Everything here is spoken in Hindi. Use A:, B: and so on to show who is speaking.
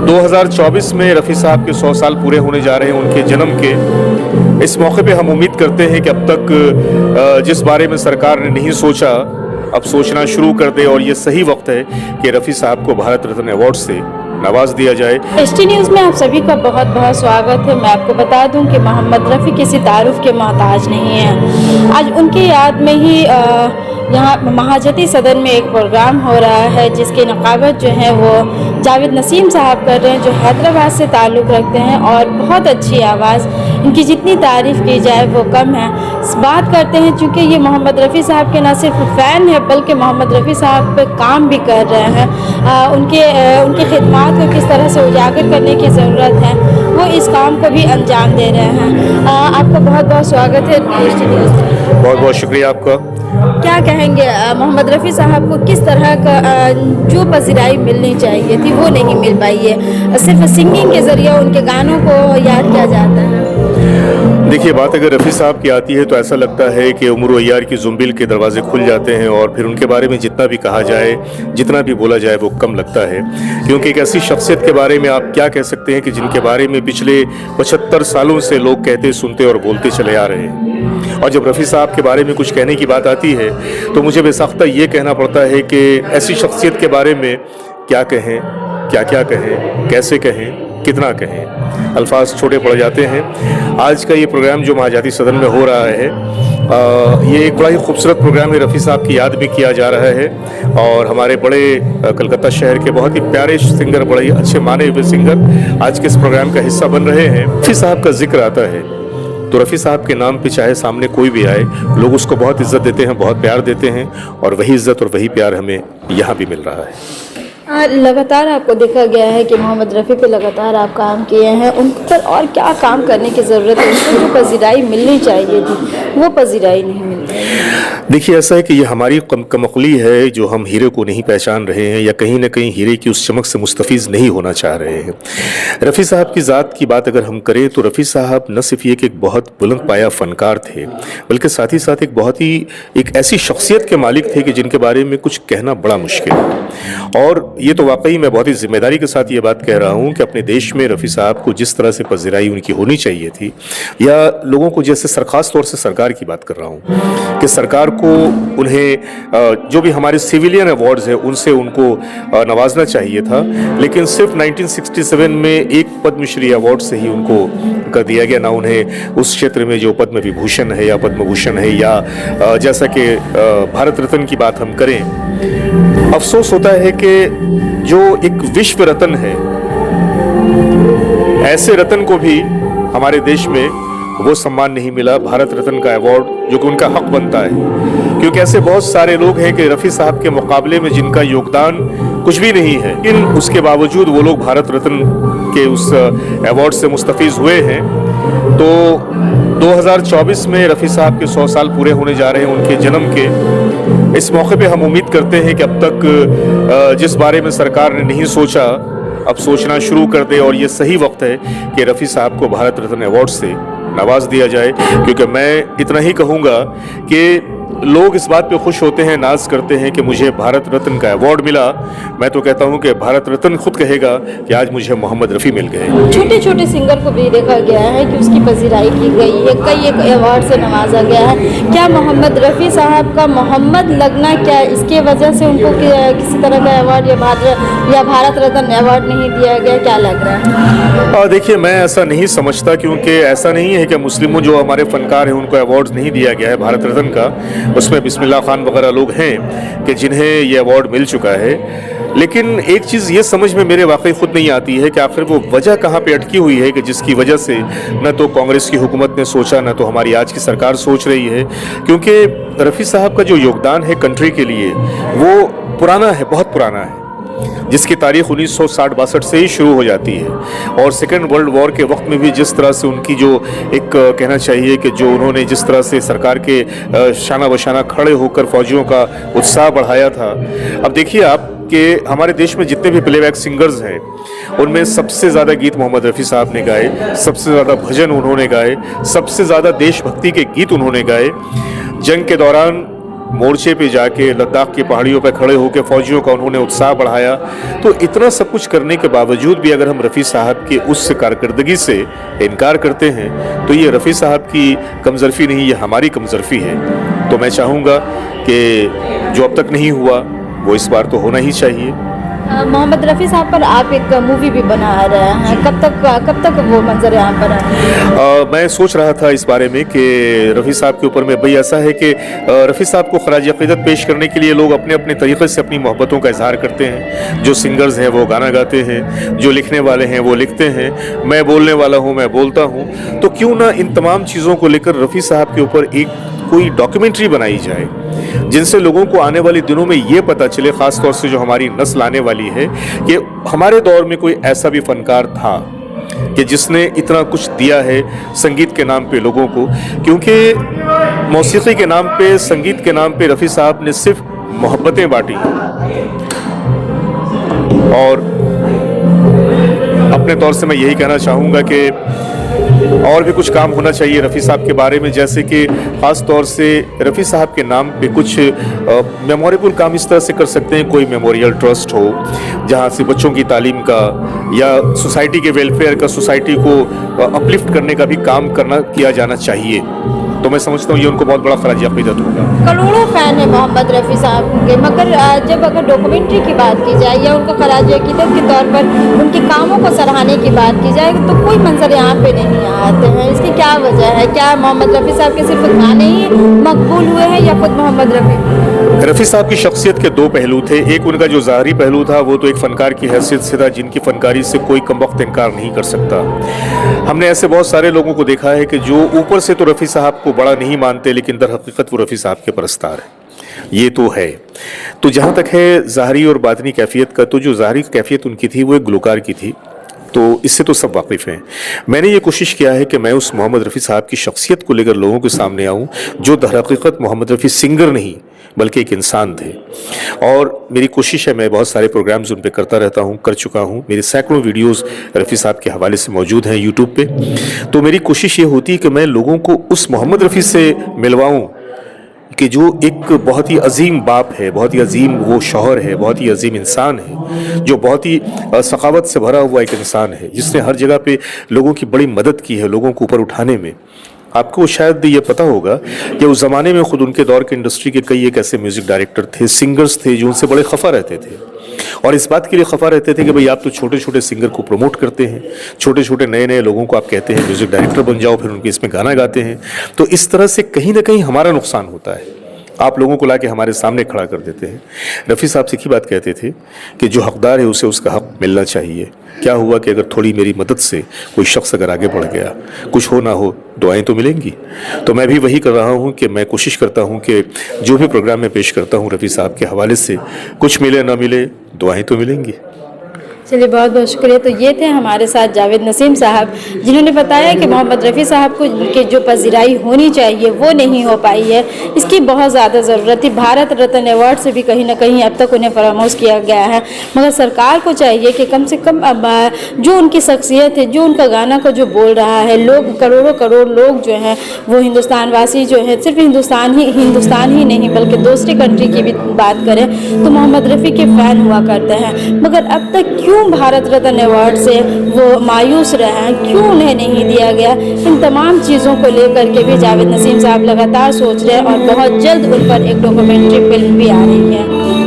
A: 2024 में रफ़ी साहब के 100 साल पूरे होने जा रहे हैं उनके जन्म के। इस मौके पे हम उम्मीद करते हैं कि अब तक जिस बारे में सरकार ने नहीं सोचा, अब सोचना शुरू कर दे और ये सही वक्त है कि रफ़ी साहब को भारत रत्न अवार्ड से नवाज दिया जाए।
B: एचटी न्यूज़ में आप सभी का बहुत बहुत स्वागत है। मैं आपको बता दूं कि मोहम्मद रफ़ी किसी तारुफ के मोहताज नहीं है। आज उनकी याद में ही यहाँ महाजती सदन में एक प्रोग्राम हो रहा है, जिसकी नक़ाबत जो है वो जावेद नसीम साहब कर रहे हैं, जो हैदराबाद से ताल्लुक़ रखते हैं और बहुत अच्छी आवाज़। इनकी जितनी तारीफ़ की जाए वो कम है। बात करते हैं, चूँकि ये मोहम्मद रफ़ी साहब के न सिर्फ फ़ैन है बल्कि मोहम्मद रफ़ी साहब पे काम भी कर रहे हैं। उनकी खिदमत को किस तरह से उजागर करने की ज़रूरत है, वो इस काम को भी अंजाम दे रहे हैं। आपका बहुत बहुत स्वागत है एचटी न्यूज़ में।
A: बहुत बहुत शुक्रिया आपका।
B: क्या कहेंगे, मोहम्मद रफ़ी साहब को किस तरह का जो पज़िराई मिलनी चाहिए थी वो नहीं मिल पाई है? सिर्फ सिंगिंग के ज़रिए उनके गानों को याद किया जाता है।
A: देखिए, बात अगर रफ़ी साहब की आती है तो ऐसा लगता है कि उमर वैयार की ज़ुम्बिल के दरवाजे खुल जाते हैं और फिर उनके बारे में जितना भी कहा जाए, जितना भी बोला जाए वो कम लगता है। क्योंकि एक ऐसी शख्सियत के बारे में आप क्या कह सकते हैं कि जिनके बारे में पिछले 75 सालों से लोग कहते, सुनते और बोलते चले आ रहे हैं। और जब रफ़ी साहब के बारे में कुछ कहने की बात आती है तो मुझे बेसाख्ता ये कहना पड़ता है कि ऐसी शख्सियत के बारे में क्या कहें, क्या क्या कहें, कैसे कहें, कितना कहें, अल्फाज छोटे पड़ जाते हैं। आज का ये प्रोग्राम जो महाजाती सदन में हो रहा है, ये एक बड़ा ही खूबसूरत प्रोग्राम है। रफ़ी साहब की याद भी किया जा रहा है और हमारे बड़े कलकत्ता शहर के बहुत ही प्यारे सिंगर, बड़े ही अच्छे माने हुए सिंगर आज के इस प्रोग्राम का हिस्सा बन रहे हैं। रफ़ी साहब का जिक्र आता है तो रफ़ी साहब के नाम पे चाहे सामने कोई भी आए, लोग उसको बहुत इज़्ज़त देते हैं, बहुत प्यार देते हैं और वही इज़्ज़त और वही प्यार हमें यहाँ भी मिल रहा है।
B: लगातार आपको देखा गया है कि मोहम्मद रफ़ी पे लगातार आप काम किए हैं। उन पर और क्या काम करने की ज़रूरत है? उनको जो पज़िराई मिलनी चाहिए थी वो पज़िराई नहीं मिल रही है।
A: देखिए, ऐसा है कि ये हमारी कमकली है जो हम हीरे को नहीं पहचान रहे हैं या कहीं ना कहीं हीरे की उस चमक से मुस्तफ़ीज़ नहीं होना चाह रहे हैं। रफ़ी साहब की ज़ात की बात अगर हम करें तो रफ़ी साहब न सिर्फ ये कि एक बहुत बुलंद पाया फ़नकार थे, बल्कि साथ ही साथ एक ऐसी शख्सियत के मालिक थे कि जिनके बारे में कुछ कहना बड़ा मुश्किल है। और ये तो वाकई मैं बहुत ही जिम्मेदारी के साथ ये बात कह रहा हूँ कि अपने देश में रफ़ी साहब को जिस तरह से पज़िराई उनकी होनी चाहिए थी, या लोगों को जैसे ख़ास तौर से सरकार की बात कर रहा हूँ कि सरकार को उन्हें जो भी हमारे सिविलियन अवार्ड्स हैं उनसे उनको नवाजना चाहिए था, लेकिन सिर्फ 1967 में एक पद्मश्री अवार्ड से ही उनको कर दिया गया। ना उन्हें उस क्षेत्र में जो पद्म विभूषण है या पद्म भूषण है या जैसा कि भारत रत्न की बात हम करें, अफसोस होता है कि जो एक विश्व रत्न है, ऐसे रत्न को भी हमारे देश में वो सम्मान नहीं मिला, भारत रत्न का अवार्ड, जो कि उनका हक बनता है। क्योंकि ऐसे बहुत सारे लोग हैं कि रफ़ी साहब के मुकाबले में जिनका योगदान कुछ भी नहीं है, लेकिन उसके बावजूद वो लोग भारत रत्न के उस अवार्ड से मुस्तफ़ीज़ हुए हैं। तो 2024 में रफ़ी साहब के 100 साल पूरे होने जा रहे हैं उनके जन्म के। इस मौके पे हम उम्मीद करते हैं कि अब तक जिस बारे में सरकार ने नहीं सोचा, अब सोचना शुरू कर दे और ये सही वक्त है कि रफ़ी साहब को भारत रत्न अवार्ड से नवाज दिया जाए। क्योंकि मैं इतना ही कहूँगा कि लोग इस बात पे खुश होते हैं, नाज करते हैं कि मुझे भारत रत्न का अवार्ड मिला। मैं तो कहता हूँ कि भारत रत्न खुद कहेगा कि आज मुझे मोहम्मद रफ़ी मिल गए।
B: छोटे छोटे सिंगर को भी देखा गया है कि उसकी पज़िराई की गई है, कई एक अवार्ड से नवाजा गया है। क्या मोहम्मद रफ़ी साहब का मोहम्मद लगना, क्या इसके वजह से उनको किसी तरह का अवार्ड या भारत रत्न अवार्ड नहीं दिया गया? क्या लग रहा है?
A: देखिए, मैं ऐसा नहीं समझता, क्योंकि ऐसा नहीं है कि मुस्लिमों जो हमारे फ़नकार हैं उनको अवार्ड नहीं दिया गया है भारत रत्न का। उसमें बिस्मिल्लाह खान वगैरह लोग हैं कि जिन्हें ये अवार्ड मिल चुका है। लेकिन एक चीज़ ये समझ में मेरे वाकई खुद नहीं आती है कि आखिर वो वजह कहाँ पे अटकी हुई है कि जिसकी वजह से न तो कांग्रेस की हुकूमत ने सोचा, न तो हमारी आज की सरकार सोच रही है। क्योंकि रफ़ी साहब का जो योगदान है कंट्री के लिए वो पुराना है, बहुत पुराना है, जिसकी तारीख 1960-62 से ही शुरू हो जाती है। और सेकेंड वर्ल्ड वॉर के वक्त में भी जिस तरह से उनकी जो एक कहना चाहिए कि जो उन्होंने जिस तरह से सरकार के शाना बशाना खड़े होकर फौजियों का उत्साह बढ़ाया था। अब देखिए आप कि हमारे देश में जितने भी प्लेबैक सिंगर्स हैं उनमें सबसे ज़्यादा गीत मोहम्मद रफ़ी साहब ने गाए, सबसे ज़्यादा भजन उन्होंने गाए, सबसे ज़्यादा देशभक्ति के गीत उन्होंने गाए। जंग के दौरान मोर्चे पे जाके लद्दाख की पहाड़ियों पर खड़े होकर फौजियों का उन्होंने उत्साह बढ़ाया। तो इतना सब कुछ करने के बावजूद भी अगर हम रफ़ी साहब की उस कारकर्दगी से इनकार करते हैं तो ये रफ़ी साहब की कमज़रफ़ी नहीं, ये हमारी कमज़रफ़ी है। तो मैं चाहूँगा कि जो अब तक नहीं हुआ वो इस बार तो होना ही चाहिए।
B: मोहम्मद रफ़ी साहब पर आप एक मूवी भी बना रहे हैं, कब तक वो मंजर यहाँ पर है?
A: मैं सोच रहा था इस बारे में कि रफ़ी साहब के ऊपर में भाई ऐसा है कि रफ़ी साहब को खराज अक़ीदत पेश करने के लिए लोग अपने अपने तरीक़े से अपनी मोहब्बतों का इजहार करते हैं। जो सिंगर्स हैं वो गाना गाते हैं, जो लिखने वाले हैं वो लिखते हैं, मैं बोलने वाला हूँ मैं बोलता हूँ। तो क्यों ना इन तमाम चीज़ों को लेकर रफ़ी साहब के ऊपर एक कोई डॉक्यूमेंट्री बनाई जाए जिनसे लोगों को आने वाले दिनों में ये पता चले, ख़ास तौर से जो हमारी नस्ल आने वाली है, कि हमारे दौर में कोई ऐसा भी फनकार था कि जिसने इतना कुछ दिया है संगीत के नाम पे लोगों को। क्योंकि मौसीकी के नाम पे, संगीत के नाम पे रफ़ी साहब ने सिर्फ मोहब्बतें बांटी और अपने तौर से मैं यही कहना चाहूँगा कि और भी कुछ काम होना चाहिए रफ़ी साहब के बारे में, जैसे कि ख़ास तौर से रफ़ी साहब के नाम पे कुछ मेमोरेबल काम इस तरह से कर सकते हैं। कोई मेमोरियल ट्रस्ट हो जहाँ से बच्चों की तालीम का या सोसाइटी के वेलफेयर का, सोसाइटी को अपलिफ्ट करने का भी काम किया जाना चाहिए। तो मैं समझता हूँ ये उनको बहुत बड़ा खराज अक़ीदत होगा।
B: करोड़ों फ़ैन है मोहम्मद रफ़ी साहब के, मगर जब अगर डॉक्यूमेंट्री की बात की जाए या उनको खराज अक़ीदत के तौर पर उनके कामों को सराहने की बात की जाए तो कोई मंजर यहाँ पे नहीं आते हैं। इसकी क्या वजह है? क्या मोहम्मद रफ़ी साहब के सिर्फ गाने ही मकबूल हुए हैं या खुद मोहम्मद
A: रफ़ी साहब की शख्सियत के दो पहलू थे। एक उनका जो ज़ाहरी पहलू था वो तो एक फ़नकार की हैसियत से था, जिनकी फ़नकारी से कोई कमबख्त इनकार नहीं कर सकता। हमने ऐसे बहुत सारे लोगों को देखा है कि जो ऊपर से तो रफ़ी साहब को बड़ा नहीं मानते, लेकिन दर हकीकत वो रफ़ी साहब के परस्तार है। ये तो है। तो जहाँ तक है ज़ाहरी और बातनी कैफियत का, तो जो ज़ाहरी कैफियत उनकी थी वो एक गुलकार की थी, तो इससे तो सब वाकिफ़ हैं। मैंने ये कोशिश किया है कि मैं उस मोहम्मद रफ़ी साहब की शख्सियत को लेकर लोगों के सामने आऊँ, जो दर हकीकत मोहम्मद रफ़ी सिंगर नहीं बल्कि एक इंसान थे। और मेरी कोशिश है, मैं बहुत सारे प्रोग्राम्स उन पे करता रहता हूँ, कर चुका हूँ। मेरे सैकड़ों वीडियोस रफ़ी साहब के हवाले से मौजूद हैं यूट्यूब पे। तो मेरी कोशिश ये होती है कि मैं लोगों को उस मोहम्मद रफ़ी से मिलवाऊँ कि जो एक बहुत ही अजीम बाप है, बहुत ही अजीम वो शौहर है, बहुत ही अजीम इंसान है, जो बहुत ही सखावत से भरा हुआ एक इंसान है, जिसने हर जगह पे लोगों की बड़ी मदद की है, लोगों को ऊपर उठाने में। आपको शायद ये पता होगा कि उस ज़माने में ख़ुद उनके दौर के इंडस्ट्री के कई एक ऐसे म्यूज़िक डायरेक्टर थे, सिंगर्स थे, जो उनसे बड़े खफा रहते थे और इस बात के लिए खफा रहते थे कि भाई आप तो छोटे छोटे सिंगर को प्रमोट करते हैं, छोटे छोटे नए नए लोगों को आप कहते हैं म्यूज़िक डायरेक्टर बन जाओ, फिर उनके इसमें गाना गाते हैं। तो इस तरह से कहीं ना कहीं हमारा नुकसान होता है। आप लोगों को लाके हमारे सामने खड़ा कर देते हैं। रफ़ी साहब से की बात कहते थे कि जो हकदार है उसे उसका हक मिलना चाहिए। क्या हुआ कि अगर थोड़ी मेरी मदद से कोई शख्स अगर आगे बढ़ गया, कुछ हो ना हो, दुआएं तो मिलेंगी। तो मैं भी वही कर रहा हूं कि मैं कोशिश करता हूं कि जो भी प्रोग्राम मैं पेश करता हूं रफ़ी साहब के हवाले से, कुछ मिले ना मिले, दुआएं तो मिलेंगी।
B: चलिए, बहुत बहुत शुक्रिया। तो ये थे हमारे साथ जावेद नसीम साहब, जिन्होंने बताया कि मोहम्मद रफ़ी साहब को के जो पज़िराई होनी चाहिए वो नहीं हो पाई है, इसकी बहुत ज़्यादा ज़रूरत थी। भारत रत्न अवार्ड से भी कहीं ना कहीं अब तक उन्हें फरामोश किया गया है, मगर सरकार को चाहिए कि कम से कम अब जो उनकी शख्सियत है, जो उनका गाना को जो बोल रहा है, लोग करोड़ों करोड़ लोग जो हैं वो हिंदुस्तान वासी जो है, सिर्फ हिंदुस्तान ही नहीं बल्कि दूसरी कंट्री की भी बात करें तो मोहम्मद रफ़ी के फ़ैन हुआ करते हैं। मगर अब तक क्यों भारत रत्न अवार्ड से वो मायूस रहे हैं, क्यों उन्हें नहीं दिया गया? इन तमाम चीज़ों को लेकर के भी जावेद नसीम साहब लगातार सोच रहे हैं और बहुत जल्द उन पर एक डॉक्यूमेंट्री फिल्म भी आ रही है।